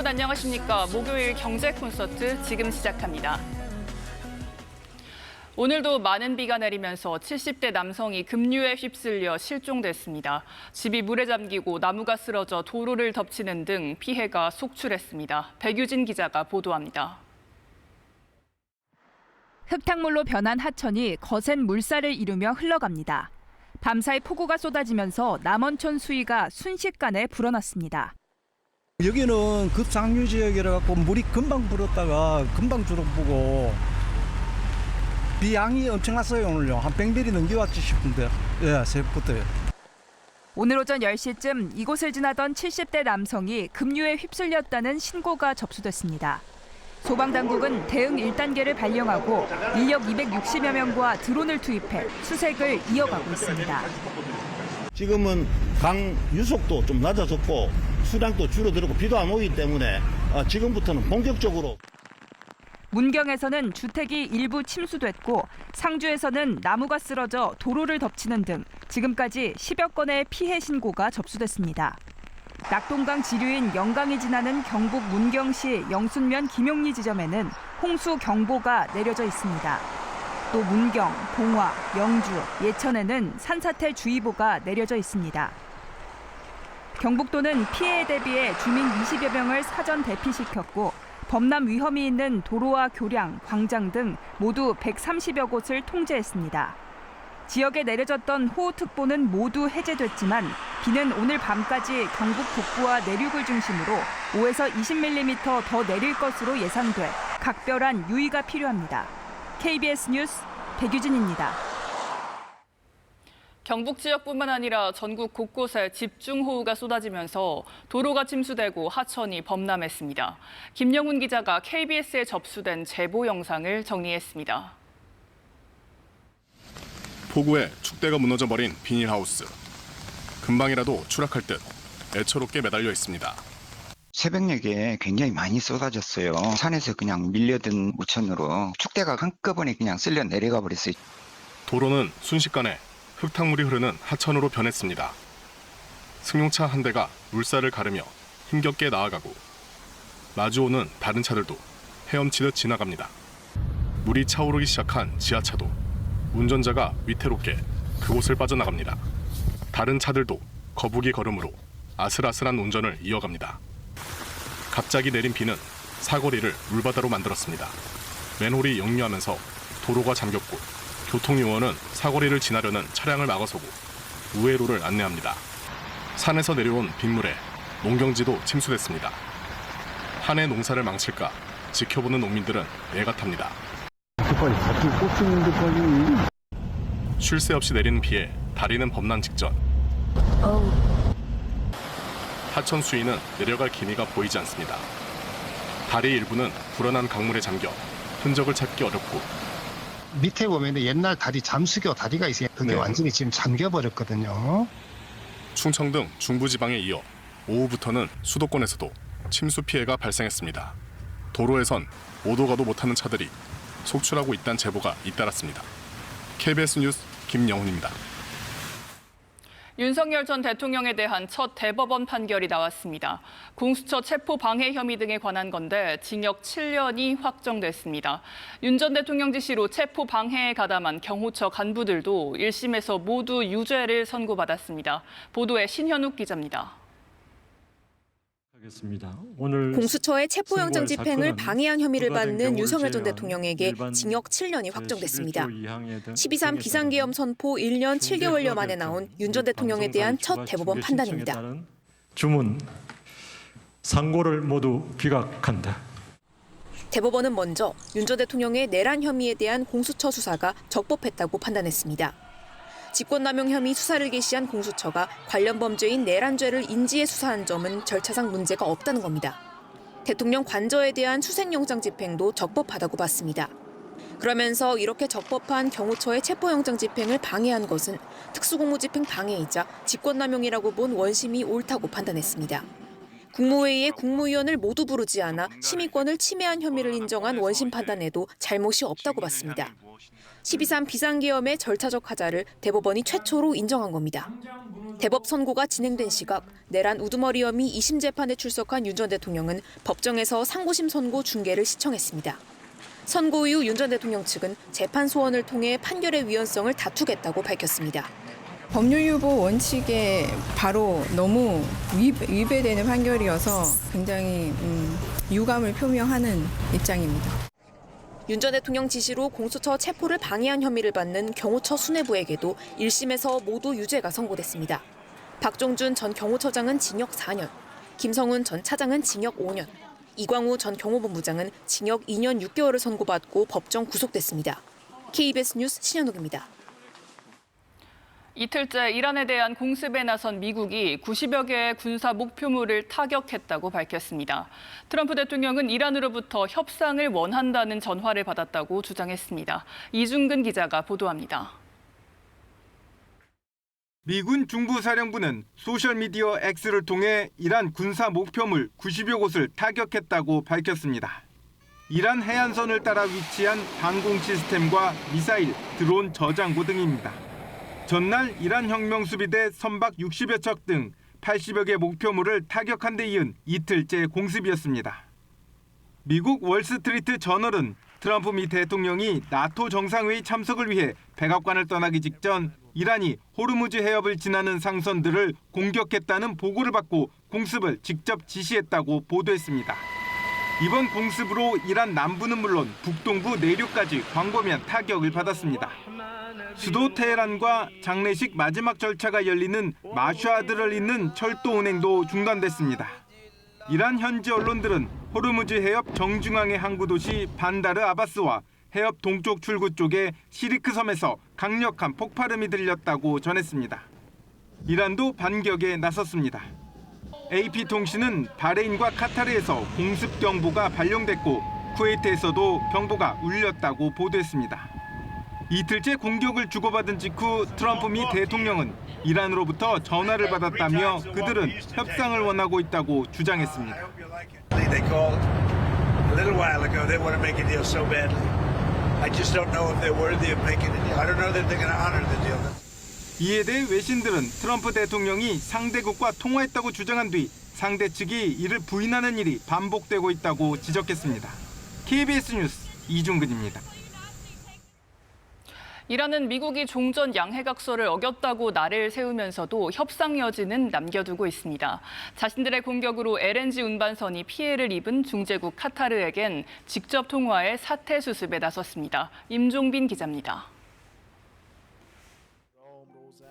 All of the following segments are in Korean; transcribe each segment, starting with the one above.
여러분 안녕하십니까. 목요일 경제 콘서트 지금 시작합니다. 오늘도 많은 비가 내리면서 70대 남성이 급류에 휩쓸려 실종됐습니다. 집이 물에 잠기고 나무가 쓰러져 도로를 덮치는 등 피해가 속출했습니다. 백유진 기자가 보도합니다. 흙탕물로 변한 하천이 거센 물살을 이루며 흘러갑니다. 밤사이 폭우가 쏟아지면서 남원천 수위가 순식간에 불어났습니다. 여기는 급상류 지역이라 갖고 물이 금방 불었다가 금방 줄어보고 비 양이 엄청났어요. 오늘요. 한 100mm 넘겨왔지 싶은데 새벽부터요. 오늘 오전 10시쯤 이곳을 지나던 70대 남성이 급류에 휩쓸렸다는 신고가 접수됐습니다. 소방당국은 대응 1단계를 발령하고 인력 260여 명과 드론을 투입해 수색을 이어가고 있습니다. 지금은 강 유속도 좀 낮아졌고 수량도 줄어들고 비도 안 오기 때문에 지금부터는 본격적으로. 문경에서는 주택이 일부 침수됐고 상주에서는 나무가 쓰러져 도로를 덮치는 등 지금까지 10여 건의 피해 신고가 접수됐습니다. 낙동강 지류인 영강이 지나는 경북 문경시 영순면 김용리 지점에는 홍수 경보가 내려져 있습니다. 또 문경, 봉화, 영주, 예천에는 산사태 주의보가 내려져 있습니다. 경북도는 피해에 대비해 주민 20여 명을 사전 대피시켰고 범람 위험이 있는 도로와 교량, 광장 등 모두 130여 곳을 통제했습니다. 지역에 내려졌던 호우특보는 모두 해제됐지만 비는 오늘 밤까지 경북 북부와 내륙을 중심으로 5에서 20mm 더 내릴 것으로 예상돼 각별한 유의가 필요합니다. KBS 뉴스 백유진입니다. 경북 지역뿐만 아니라 전국 곳곳에 집중호우가 쏟아지면서 도로가 침수되고 하천이 범람했습니다. 김영훈 기자가 KBS에 접수된 제보 영상을 정리했습니다. 폭우에 축대가 무너져버린 비닐하우스. 금방이라도 추락할 듯 애처롭게 매달려 있습니다. 새벽녘에 굉장히 많이 쏟아졌어요. 산에서 그냥 밀려든 무천으로 축대가 한꺼번에 그냥 쓸려 내려가 버렸어요. 도로는 순식간에 흙탕물이 흐르는 하천으로 변했습니다. 승용차 한 대가 물살을 가르며 힘겹게 나아가고 마주오는 다른 차들도 헤엄치듯 지나갑니다. 물이 차오르기 시작한 지하차도. 운전자가 위태롭게 그곳을 빠져나갑니다. 다른 차들도 거북이 걸음으로 아슬아슬한 운전을 이어갑니다. 갑자기 내린 비는 사거리를 물바다로 만들었습니다. 맨홀이 역류하면서 도로가 잠겼고 교통요원은 사거리를 지나려는 차량을 막아서고 우회로를 안내합니다. 산에서 내려온 빗물에 농경지도 침수됐습니다. 한 해 농사를 망칠까 지켜보는 농민들은 애가 탑니다. 쉴 새 없이 내리는 비에 다리는 범람 직전. 하천 수위는 내려갈 기미가 보이지 않습니다. 다리 일부는 불어난 강물에 잠겨 흔적을 찾기 어렵고 밑에 보면 옛날 다리 잠수교 다리가 있어요. 그게 완전히 지금 잠겨버렸거든요. 충청 등 중부지방에 이어 오후부터는 수도권에서도 침수 피해가 발생했습니다. 도로에선 오도 가도 못하는 차들이 속출하고 있다는 제보가 잇따랐습니다. KBS 뉴스 김영훈입니다. 윤석열 전 대통령에 대한 첫 대법원 판결이 나왔습니다. 공수처 체포 방해 혐의 등에 관한 건데 징역 7년이 확정됐습니다. 윤 전 대통령 지시로 체포 방해에 가담한 경호처 간부들도 1심에서 모두 유죄를 선고받았습니다. 보도에 신현욱 기자입니다. 공수처의 체포영장 집행을 방해한 혐의를 받는 윤석열 전 대통령에게 징역 7년이 확정됐습니다. 12.3 비상계엄 선포 1년 7개월여 만에 나온 윤 전 대통령에 대한 첫 대법원 판단입니다. 주문, 상고를 모두 기각한다. 대법원은 먼저 윤 전 대통령의 내란 혐의에 대한 공수처 수사가 적법했다고 판단했습니다. 직권남용 혐의 수사를 개시한 공수처가 관련 범죄인 내란죄를 인지해 수사한 점은 절차상 문제가 없다는 겁니다. 대통령 관저에 대한 수색영장 집행도 적법하다고 봤습니다. 그러면서 이렇게 적법한 경호처의 체포영장 집행을 방해한 것은 특수공무집행 방해이자 직권남용이라고 본 원심이 옳다고 판단했습니다. 국무회의에 국무위원을 모두 부르지 않아 심의권을 침해한 혐의를 인정한 원심 판단에도 잘못이 없다고 봤습니다. 12.3 비상계엄의 절차적 하자를 대법원이 최초로 인정한 겁니다. 대법 선고가 진행된 시각, 내란 우두머리 혐의 2심 재판에 출석한 윤 전 대통령은 법정에서 상고심 선고 중계를 시청했습니다. 선고 이후 윤 전 대통령 측은 재판 소원을 통해 판결의 위헌성을 다투겠다고 밝혔습니다. 법률 유보 원칙에 바로 너무 위배되는 판결이어서 굉장히 유감을 표명하는 입장입니다. 윤 전 대통령 지시로 공수처 체포를 방해한 혐의를 받는 경호처 수뇌부에게도 1심에서 모두 유죄가 선고됐습니다. 박종준 전 경호처장은 징역 4년, 김성훈 전 차장은 징역 5년, 이광우 전 경호본부장은 징역 2년 6개월을 선고받고 법정 구속됐습니다. KBS 뉴스 신현욱입니다. 이틀째 이란에 대한 공습에 나선 미국이 90여 개의 군사 목표물을 타격했다고 밝혔습니다. 트럼프 대통령은 이란으로부터 협상을 원한다는 전화를 받았다고 주장했습니다. 이중근 기자가 보도합니다. 미군 중부사령부는 소셜미디어 X를 통해 이란 군사 목표물 90여 곳을 타격했다고 밝혔습니다. 이란 해안선을 따라 위치한 항공 시스템과 미사일, 드론 저장고 등입니다. 전날 이란 혁명수비대 선박 60여 척 등 80여 개 목표물을 타격한 데 이은 이틀째 공습이었습니다. 미국 월스트리트 저널은 트럼프 미 대통령이 나토 정상회의 참석을 위해 백악관을 떠나기 직전 이란이 호르무즈 해협을 지나는 상선들을 공격했다는 보고를 받고 공습을 직접 지시했다고 보도했습니다. 이번 공습으로 이란 남부는 물론 북동부 내륙까지 광범위한 타격을 받았습니다. 수도 테헤란과 장례식 마지막 절차가 열리는 마슈아드를 잇는 철도 운행도 중단됐습니다. 이란 현지 언론들은 호르무즈 해협 정중앙의 항구 도시 반다르 아바스와 해협 동쪽 출구 쪽에 시리크 섬에서 강력한 폭발음이 들렸다고 전했습니다. 이란도 반격에 나섰습니다. AP통신은 바레인과 카타르에서 공습 경보가 발령됐고 쿠웨이트에서도 경보가 울렸다고 보도했습니다. 이틀째 공격을 주고받은 직후 트럼프 미 대통령은 이란으로부터 전화를 받았다며 그들은 협상을 원하고 있다고 주장했습니다. 이에 대해 외신들은 트럼프 대통령이 상대국과 통화했다고 주장한 뒤 상대 측이 이를 부인하는 일이 반복되고 있다고 지적했습니다. KBS 뉴스 이중근입니다. 이란은 미국이 종전 양해각서를 어겼다고 날을 세우면서도 협상 여지는 남겨두고 있습니다. 자신들의 공격으로 LNG 운반선이 피해를 입은 중재국 카타르에겐 직접 통화해 사태 수습에 나섰습니다. 임종빈 기자입니다.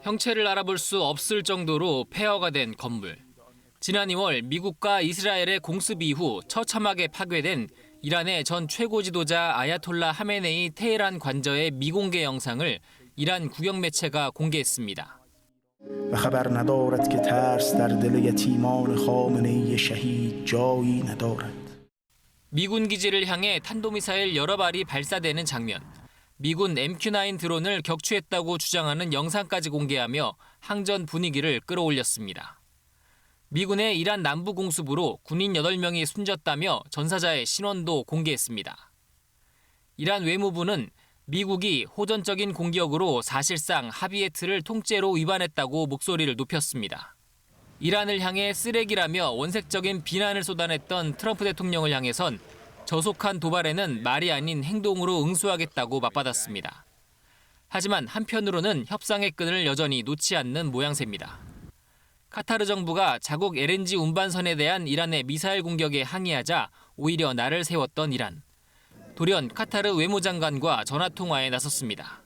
형체를 알아볼 수 없을 정도로 폐허가 된 건물. 지난 2월 미국과 이스라엘의 공습 이후 처참하게 파괴된 이란의 전 최고 지도자 아야톨라 하메네이 테헤란 관저의 미공개 영상을 이란 국영 매체가 공개했습니다. 미군 기지를 향해 탄도미사일 여러 발이 발사되는 장면. 미군 MQ-9 드론을 격추했다고 주장하는 영상까지 공개하며 항전 분위기를 끌어올렸습니다. 미군의 이란 남부 공습으로 군인 8명이 숨졌다며 전사자의 신원도 공개했습니다. 이란 외무부는 미국이 호전적인 공격으로 사실상 합의의 틀을 통째로 위반했다고 목소리를 높였습니다. 이란을 향해 쓰레기라며 원색적인 비난을 쏟아냈던 트럼프 대통령을 향해선 저속한 도발에는 말이 아닌 행동으로 응수하겠다고 맞받았습니다. 하지만 한편으로는 협상의 끈을 여전히 놓지 않는 모양새입니다. 카타르 정부가 자국 LNG 운반선에 대한 이란의 미사일 공격에 항의하자 오히려 날을 세웠던 이란. 돌연 카타르 외무장관과 전화통화에 나섰습니다.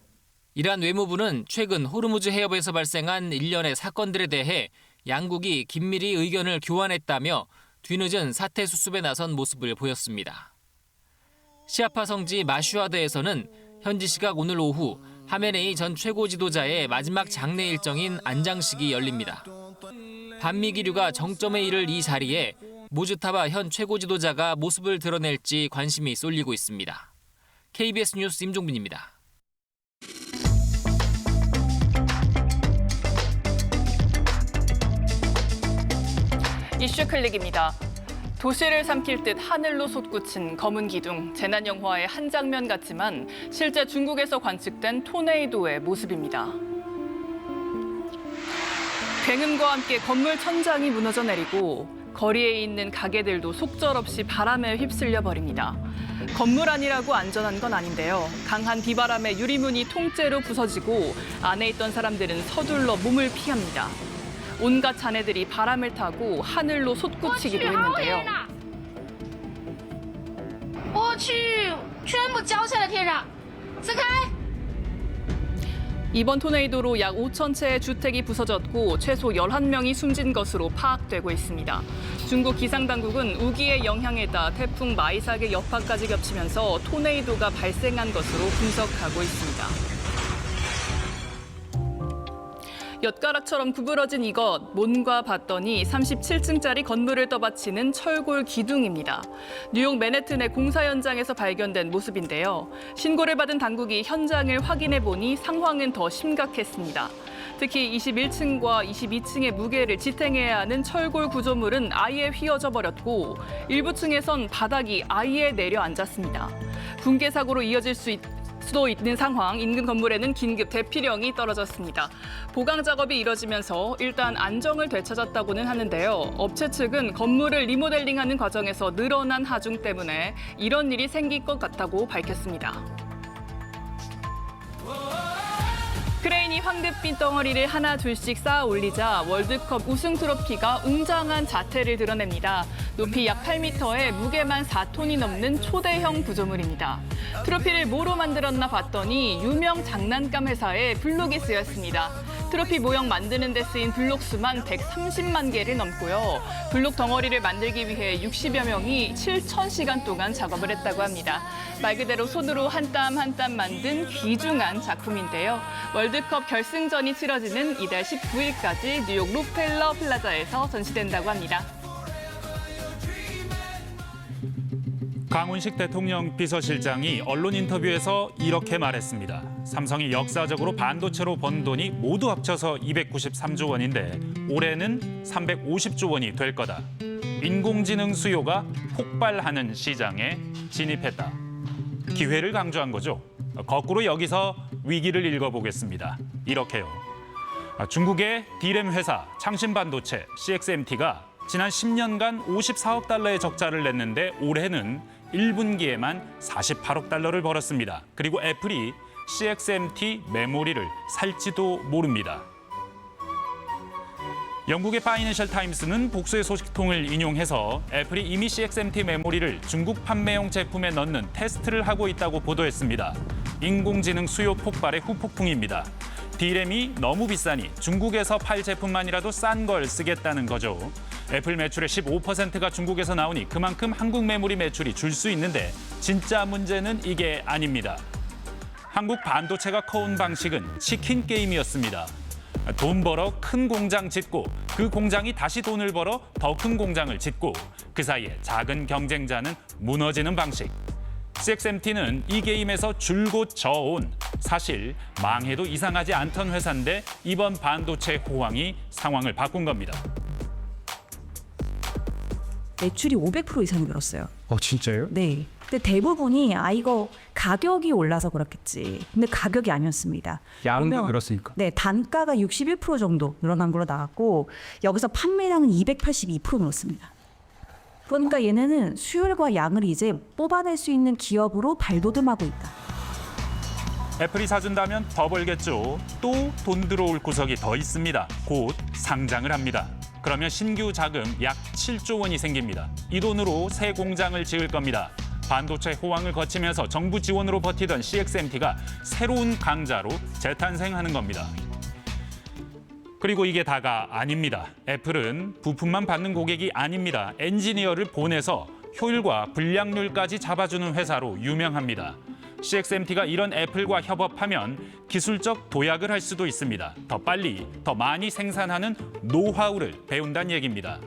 이란 외무부는 최근 호르무즈 해협에서 발생한 일련의 사건들에 대해 양국이 긴밀히 의견을 교환했다며 뒤늦은 사태 수습에 나선 모습을 보였습니다. 시아파 성지 마슈아드에서는 현지 시각 오늘 오후 하메네이 전 최고 지도자의 마지막 장례 일정인 안장식이 열립니다. 반미 기류가 정점에 이를 이 자리에 모즈타바 현 최고 지도자가 모습을 드러낼지 관심이 쏠리고 있습니다. KBS 뉴스 임종빈입니다. 이슈 클릭입니다. 도시를 삼킬 듯 하늘로 솟구친 검은 기둥, 재난 영화의 한 장면 같지만 실제 중국에서 관측된 토네이도의 모습입니다. 굉음과 함께 건물 천장이 무너져 내리고 거리에 있는 가게들도 속절없이 바람에 휩쓸려 버립니다. 건물 안이라고 안전한 건 아닌데요. 강한 비바람에 유리문이 통째로 부서지고 안에 있던 사람들은 서둘러 몸을 피합니다. 온갖 잔해들이 바람을 타고 하늘로 솟구치기도 했는데요. 이번 토네이도로 약 5천 채의 주택이 부서졌고 최소 11명이 숨진 것으로 파악되고 있습니다. 중국 기상당국은 우기의 영향에다 태풍 마이삭의 여파까지 겹치면서 토네이도가 발생한 것으로 분석하고 있습니다. 엿가락처럼 구부러진 이것, 뭔가 봤더니 37층짜리 건물을 떠받치는 철골 기둥입니다. 뉴욕 맨해튼의 공사 현장에서 발견된 모습인데요. 신고를 받은 당국이 현장을 확인해 보니 상황은 더 심각했습니다. 특히 21층과 22층의 무게를 지탱해야 하는 철골 구조물은 아예 휘어져 버렸고 일부 층에선 바닥이 아예 내려앉았습니다. 붕괴 사고로 이어질 수도 있는 상황, 인근 건물에는 긴급 대피령이 떨어졌습니다. 보강 작업이 이뤄지면서 일단 안정을 되찾았다고는 하는데요. 업체 측은 건물을 리모델링하는 과정에서 늘어난 하중 때문에 이런 일이 생길 것 같다고 밝혔습니다. 크레인이 황금빛 덩어리를 하나 둘씩 쌓아 올리자 월드컵 우승 트로피가 웅장한 자태를 드러냅니다. 높이 약 8m에 무게만 4톤이 넘는 초대형 구조물입니다. 트로피를 뭐로 만들었나 봤더니 유명 장난감 회사의 블록이 쓰였습니다. 트로피 모형 만드는 데 쓰인 블록 수만 130만 개를 넘고요. 블록 덩어리를 만들기 위해 60여 명이 7,000시간 동안 작업을 했다고 합니다. 말 그대로 손으로 한 땀 한 땀 만든 귀중한 작품인데요. 월드컵 결승전이 치러지는 이달 19일까지 뉴욕 록펠러 플라자에서 전시된다고 합니다. 강훈식 대통령 비서실장이 언론 인터뷰에서 이렇게 말했습니다. 삼성이 역사적으로 반도체로 번 돈이 모두 합쳐서 293조 원인데 올해는 350조 원이 될 거다. 인공지능 수요가 폭발하는 시장에 진입했다. 기회를 강조한 거죠. 거꾸로 여기서 위기를 읽어보겠습니다. 이렇게요. 중국의 D램 회사 창신반도체 CXMT가 지난 10년간 54억 달러의 적자를 냈는데 올해는 1분기에만 48억 달러를 벌었습니다. 그리고 애플이 CXMT 메모리를 살지도 모릅니다. 영국의 파이낸셜 타임스는 복수의 소식통을 인용해서 애플이 이미 CXMT 메모리를 중국 판매용 제품에 넣는 테스트를 하고 있다고 보도했습니다. 인공지능 수요 폭발의 후폭풍입니다. D램이 너무 비싸니 중국에서 팔 제품만이라도 싼 걸 쓰겠다는 거죠. 애플 매출의 15%가 중국에서 나오니 그만큼 한국 메모리 매출이 줄 수 있는데 진짜 문제는 이게 아닙니다. 한국 반도체가 커온 방식은 치킨 게임이었습니다. 돈 벌어 큰 공장 짓고 그 공장이 다시 돈을 벌어 더 큰 공장을 짓고 그 사이에 작은 경쟁자는 무너지는 방식. CXMT는 이 게임에서 줄곧 져온 사실 망해도 이상하지 않던 회사인데 이번 반도체 호황이 상황을 바꾼 겁니다. 매출이 500% 이상이 늘었어요. 진짜요? 네. 근데 대부분이 이거 가격이 올라서 그렇겠지. 근데 가격이 아니었습니다. 양도 늘었으니까. 네, 단가가 61% 정도 늘어난 걸로 나왔고 여기서 판매량은 282% 늘었습니다. 그러니까 얘네는 수율과 양을 이제 뽑아낼 수 있는 기업으로 발돋움하고 있다. 애플이 사준다면 더 벌겠죠. 또 돈 들어올 구석이 더 있습니다. 곧 상장을 합니다. 그러면 신규 자금 약 7조 원이 생깁니다. 이 돈으로 새 공장을 지을 겁니다. 반도체 호황을 거치면서 정부 지원으로 버티던 CXMT가 새로운 강자로 재탄생하는 겁니다. 그리고 이게 다가 아닙니다. 애플은 부품만 받는 고객이 아닙니다. 엔지니어를 보내서 효율과 불량률까지 잡아주는 회사로 유명합니다. CXMT가 이런 애플과 협업하면 기술적 도약을 할 수도 있습니다. 더 빨리, 더 많이 생산하는 노하우를 배운다는 얘기입니다.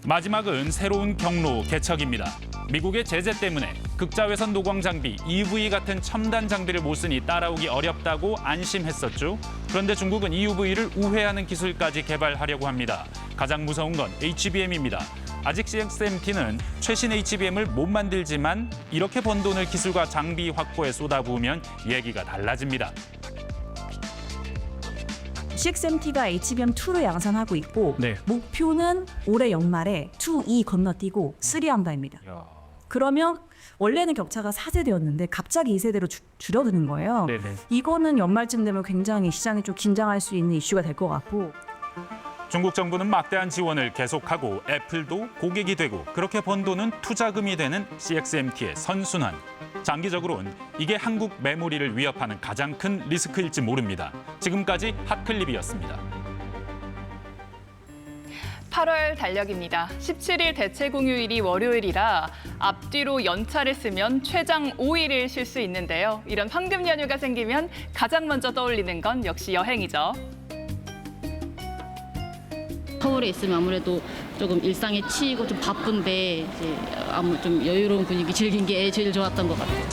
마지막은 새로운 경로 개척입니다. 미국의 제재 때문에 극자외선 노광 장비, EV 같은 첨단 장비를 못 쓰니 따라오기 어렵다고 안심했었죠. 그런데 중국은 EUV를 우회하는 기술까지 개발하려고 합니다. 가장 무서운 건 HBM입니다. 아직 CXMT는 최신 HBM을 못 만들지만 이렇게 번 돈을 기술과 장비 확보에 쏟아부으면 얘기가 달라집니다. CXMT가 HBM2로 양산하고 있고 목표는 올해 연말에 2 건너뛰고 3 한다입니다. 그러면 원래는 격차가 4세대였는데 갑자기 2세대로 줄어드는 거예요. 이거는 연말쯤 되면 굉장히 시장이 좀 긴장할 수 있는 이슈가 될 것 같고. 중국 정부는 막대한 지원을 계속하고 애플도 고객이 되고 그렇게 번 돈은 투자금이 되는 CXMT의 선순환. 장기적으로는 이게 한국 메모리를 위협하는 가장 큰 리스크일지 모릅니다. 지금까지 핫클립이었습니다. 8월 달력입니다. 17일 대체 공휴일이 월요일이라 앞뒤로 연차를 쓰면 최장 5일을 쉴 수 있는데요. 이런 황금 연휴가 생기면 가장 먼저 떠올리는 건 역시 여행이죠. 서울에 있으면 아무래도 조금 일상에 치이고 좀 바쁜데 이제 좀 여유로운 분위기 즐긴 게 제일 좋았던 것 같아요.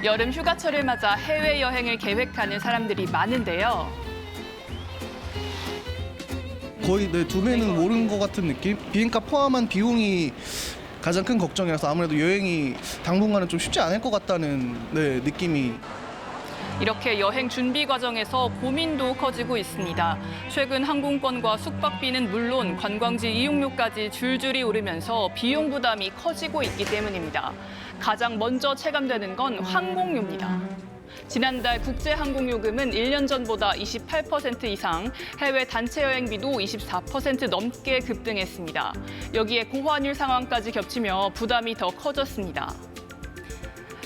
여름 휴가철을 맞아 해외여행을 계획하는 사람들이 많은데요. 거의 두 배는 오른 것 같은 느낌? 비행값 포함한 비용이 가장 큰 걱정이라서 아무래도 여행이 당분간은 좀 쉽지 않을 것 같다는 느낌이. 이렇게 여행 준비 과정에서 고민도 커지고 있습니다. 최근 항공권과 숙박비는 물론 관광지 이용료까지 줄줄이 오르면서 비용 부담이 커지고 있기 때문입니다. 가장 먼저 체감되는 건 항공료입니다. 지난달 국제항공요금은 1년 전보다 28% 이상, 해외 단체 여행비도 24% 넘게 급등했습니다. 여기에 고환율 상황까지 겹치며 부담이 더 커졌습니다.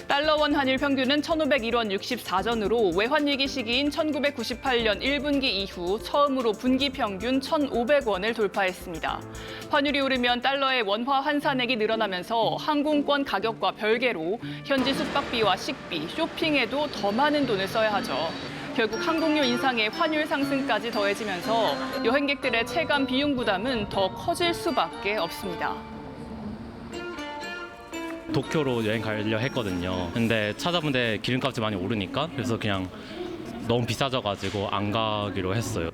달러원 환율 평균은 1,501원 64전으로 외환위기 시기인 1998년 1분기 이후 처음으로 분기 평균 1,500원을 돌파했습니다. 환율이 오르면 달러의 원화 환산액이 늘어나면서 항공권 가격과 별개로 현지 숙박비와 식비, 쇼핑에도 더 많은 돈을 써야 하죠. 결국 항공료 인상에 환율 상승까지 더해지면서 여행객들의 체감 비용 부담은 더 커질 수밖에 없습니다. 도쿄로 여행 가려 했거든요. 근데 찾아본데 기름값이 많이 오르니까 그래서 그냥 너무 비싸져가지고 안 가기로 했어요.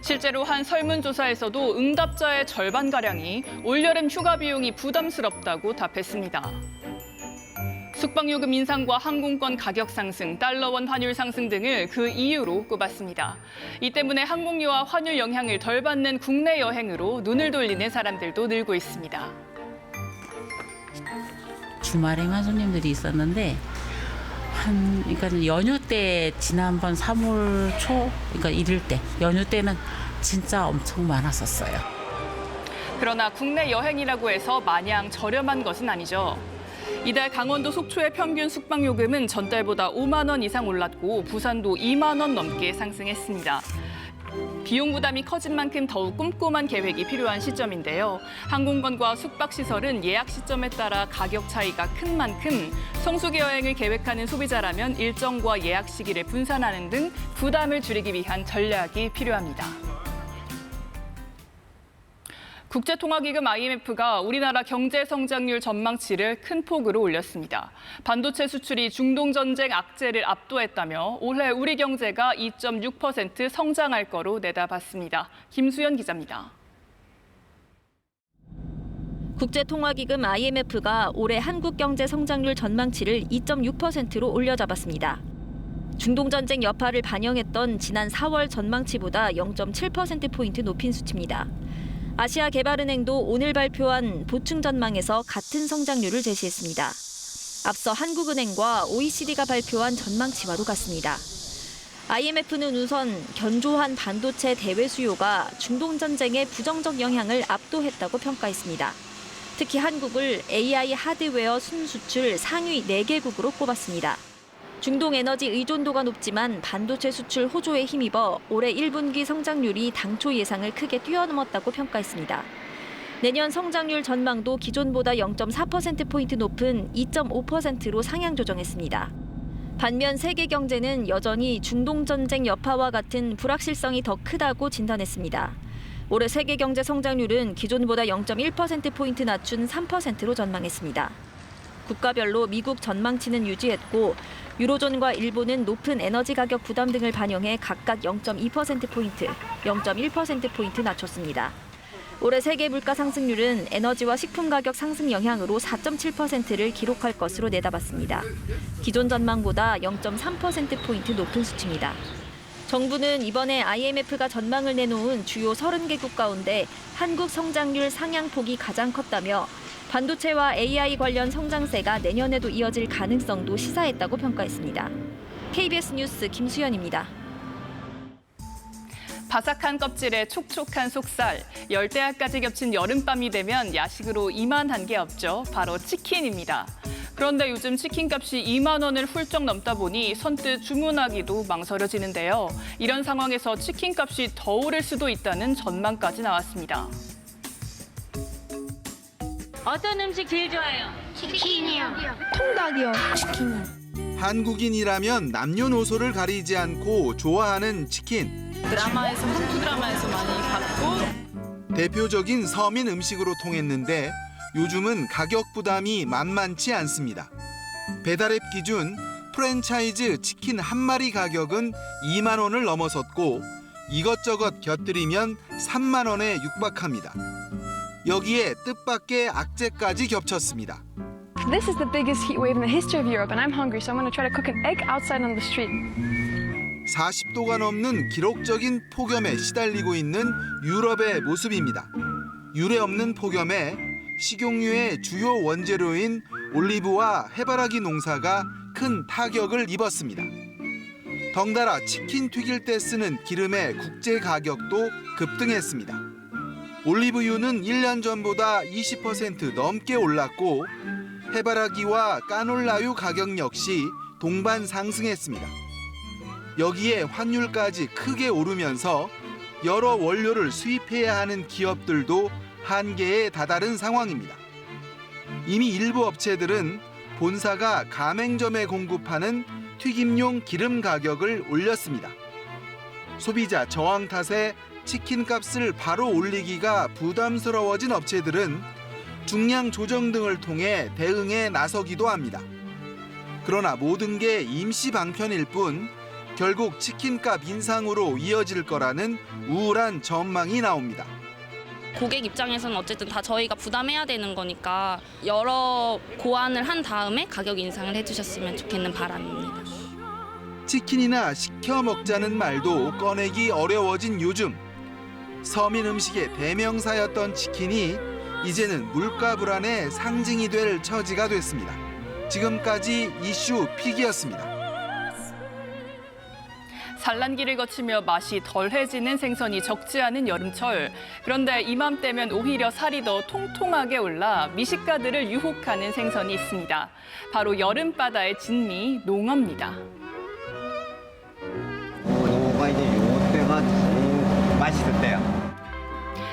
실제로 한 설문조사에서도 응답자의 절반가량이 올여름 휴가 비용이 부담스럽다고 답했습니다. 숙박요금 인상과 항공권 가격 상승, 달러원 환율 상승 등을 그 이유로 꼽았습니다. 이 때문에 항공료와 환율 영향을 덜 받는 국내 여행으로 눈을 돌리는 사람들도 늘고 있습니다. 주말에만 손님들이 있었는데 그러니까 연휴 때 지난번 3월 초 그러니까 이럴 때 연휴 때는 진짜 엄청 많았었어요. 그러나 국내 여행이라고 해서 마냥 저렴한 것은 아니죠. 이달 강원도 속초의 평균 숙박요금은 전달보다 5만 원 이상 올랐고 부산도 2만 원 넘게 상승했습니다. 비용 부담이 커진 만큼 더욱 꼼꼼한 계획이 필요한 시점인데요. 항공권과 숙박시설은 예약 시점에 따라 가격 차이가 큰 만큼 성수기 여행을 계획하는 소비자라면 일정과 예약 시기를 분산하는 등 부담을 줄이기 위한 전략이 필요합니다. 국제통화기금 IMF가 우리나라 경제 성장률 전망치를 큰 폭으로 올렸습니다. 반도체 수출이 중동 전쟁 악재를 압도했다며 올해 우리 경제가 2.6% 성장할 거로 내다봤습니다. 김수연 기자입니다. 국제통화기금 IMF가 올해 한국 경제 성장률 전망치를 2.6%로 올려잡았습니다. 중동 전쟁 여파를 반영했던 지난 4월 전망치보다 0.7%포인트 높인 수치입니다. 아시아개발은행도 오늘 발표한 보충 전망에서 같은 성장률을 제시했습니다. 앞서 한국은행과 OECD가 발표한 전망치와도 같습니다. IMF는 우선 견조한 반도체 대외 수요가 중동 전쟁의 부정적 영향을 압도했다고 평가했습니다. 특히 한국을 AI 하드웨어 순수출 상위 4개국으로 꼽았습니다. 중동 에너지 의존도가 높지만 반도체 수출 호조에 힘입어 올해 1분기 성장률이 당초 예상을 크게 뛰어넘었다고 평가했습니다. 내년 성장률 전망도 기존보다 0.4%포인트 높은 2.5%로 상향 조정했습니다. 반면 세계 경제는 여전히 중동 전쟁 여파와 같은 불확실성이 더 크다고 진단했습니다. 올해 세계 경제 성장률은 기존보다 0.1%포인트 낮춘 3%로 전망했습니다. 국가별로 미국 전망치는 유지했고 유로존과 일본은 높은 에너지 가격 부담 등을 반영해 각각 0.2%포인트, 0.1%포인트 낮췄습니다. 올해 세계 물가 상승률은 에너지와 식품 가격 상승 영향으로 4.7%를 기록할 것으로 내다봤습니다. 기존 전망보다 0.3%포인트 높은 수치입니다. 정부는 이번에 IMF가 전망을 내놓은 주요 30개국 가운데 한국 성장률 상향폭이 가장 컸다며 반도체와 AI 관련 성장세가 내년에도 이어질 가능성도 시사했다고 평가했습니다. KBS 뉴스 김수연입니다. 바삭한 껍질에 촉촉한 속살, 열대야까지 겹친 여름밤이 되면 야식으로 이만한 게 없죠. 바로 치킨입니다. 그런데 요즘 치킨값이 2만 원을 훌쩍 넘다 보니 선뜻 주문하기도 망설여지는데요. 이런 상황에서 치킨값이 더 오를 수도 있다는 전망까지 나왔습니다. 어떤 음식 제일 좋아해요? 치킨이요. 통닭이요. 치킨이요. 한국인이라면 남녀노소를 가리지 않고 좋아하는 치킨. 드라마에서, 한국 드라마에서 많이 봤고 대표적인 서민 음식으로 통했는데 요즘은 가격 부담이 만만치 않습니다. 배달앱 기준 프랜차이즈 치킨 한 마리 가격은 2만 원을 넘어섰고 이것저것 곁들이면 3만 원에 육박합니다. 여기에 뜻밖의 악재까지 겹쳤습니다. This is the biggest heat wave in the history of Europe and I'm hungry, so I'm going to try to cook an egg outside on the street. 40도가 넘는 기록적인 폭염에 시달리고 있는 유럽의 모습입니다. 유례 없는 폭염에 식용유의 주요 원재료인 올리브와 해바라기 농사가 큰 타격을 입었습니다. 덩달아 치킨 튀길 때 쓰는 기름의 국제 가격도 급등했습니다. 올리브유는 1년 전보다 20% 넘게 올랐고 해바라기와 까놀라유 가격 역시 동반 상승했습니다. 여기에 환율까지 크게 오르면서 여러 원료를 수입해야 하는 기업들도 한계에 다다른 상황입니다. 이미 일부 업체들은 본사가 가맹점에 공급하는 튀김용 기름 가격을 올렸습니다. 소비자 저항 탓에 치킨 값을 바로 올리기가 부담스러워진 업체들은 중량 조정 등을 통해 대응에 나서기도 합니다. 그러나 모든 게 임시 방편일 뿐 결국 치킨값 인상으로 이어질 거라는 우울한 전망이 나옵니다. 고객 입장에서는 어쨌든 다 저희가 부담해야 되는 거니까 여러 고안을 한 다음에 가격 인상을 해주셨으면 좋겠는 바람입니다. 치킨이나 시켜 먹자는 말도 꺼내기 어려워진 요즘. 서민 음식의 대명사였던 치킨이 이제는 물가 불안의 상징이 될 처지가 됐습니다. 지금까지 이슈 픽이었습니다. 산란기를 거치며 맛이 덜해지는 생선이 적지 않은 여름철. 그런데 이맘때면 오히려 살이 더 통통하게 올라 미식가들을 유혹하는 생선이 있습니다. 바로 여름바다의 진미, 농어입니다. 요거가 이제 요때가 제일 맛있을 때야.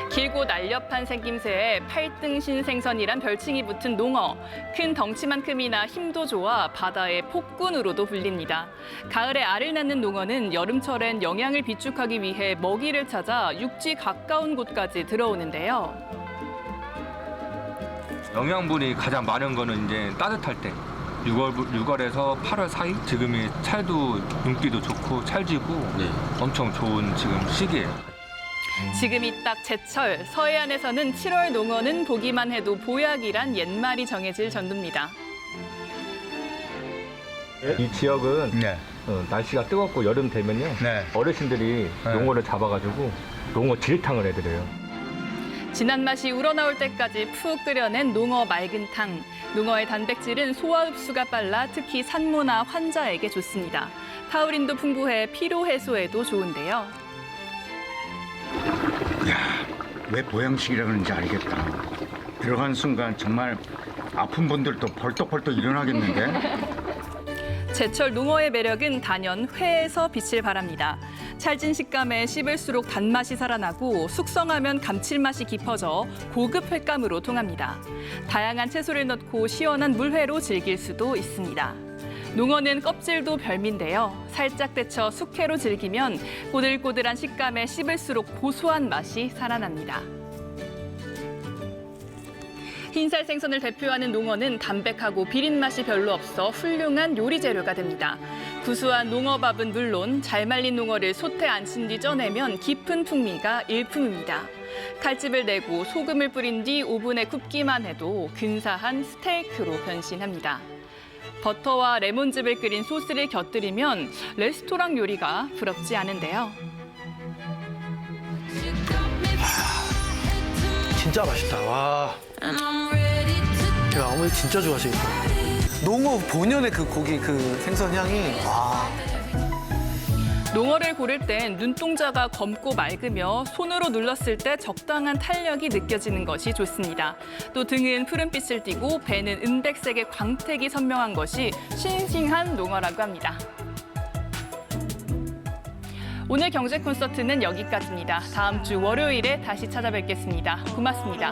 길고 날렵한 생김새에 팔등신 생선이란 별칭이 붙은 농어. 큰 덩치만큼이나 힘도 좋아 바다의 폭군으로도 불립니다. 가을에 알을 낳는 농어는 여름철엔 영양을 비축하기 위해 먹이를 찾아 육지 가까운 곳까지 들어오는데요. 영양분이 가장 많은 거는 이제 따뜻할 때. 6월에서 8월 사이? 지금이 찰도 윤기도 좋고 찰지고 엄청 좋은 지금 시기예요. 지금이 딱 제철, 서해안에서는 7월 농어는 보기만 해도 보약이란 옛말이 정해질 정도입니다. 이 지역은 날씨가 뜨겁고 여름 되면요 어르신들이 농어를 잡아가지고 농어 지리탕을 해드려요. 진한 맛이 우러나올 때까지 푹 끓여낸 농어 맑은탕. 농어의 단백질은 소화 흡수가 빨라 특히 산모나 환자에게 좋습니다. 타우린도 풍부해 피로 해소에도 좋은데요. 야, 왜 보양식이라 그런지 알겠다. 들어간 순간 정말 아픈 분들도 벌떡벌떡 일어나겠는데? 제철 농어의 매력은 단연 회에서 빛을 발합니다. 찰진 식감에 씹을수록 단맛이 살아나고 숙성하면 감칠맛이 깊어져 고급 횟감으로 통합니다. 다양한 채소를 넣고 시원한 물회로 즐길 수도 있습니다. 농어는 껍질도 별미인데요. 살짝 데쳐 숙회로 즐기면 꼬들꼬들한 식감에 씹을수록 고소한 맛이 살아납니다. 흰살 생선을 대표하는 농어는 담백하고 비린 맛이 별로 없어 훌륭한 요리 재료가 됩니다. 구수한 농어밥은 물론 잘 말린 농어를 솥에 안친 뒤 쪄내면 깊은 풍미가 일품입니다. 칼집을 내고 소금을 뿌린 뒤 오븐에 굽기만 해도 근사한 스테이크로 변신합니다. 버터와 레몬즙을 끓인 소스를 곁들이면 레스토랑 요리가 부럽지 않은데요. 진짜 맛있다. 와. 야, 어머니 진짜 좋아하시겠다. 농어 본연의 그 고기, 그 생선 향이. 와. 농어를 고를 땐 눈동자가 검고 맑으며 손으로 눌렀을 때 적당한 탄력이 느껴지는 것이 좋습니다. 또 등은 푸른빛을 띠고 배는 은백색의 광택이 선명한 것이 싱싱한 농어라고 합니다. 오늘 경제 콘서트는 여기까지입니다. 다음 주 월요일에 다시 찾아뵙겠습니다. 고맙습니다.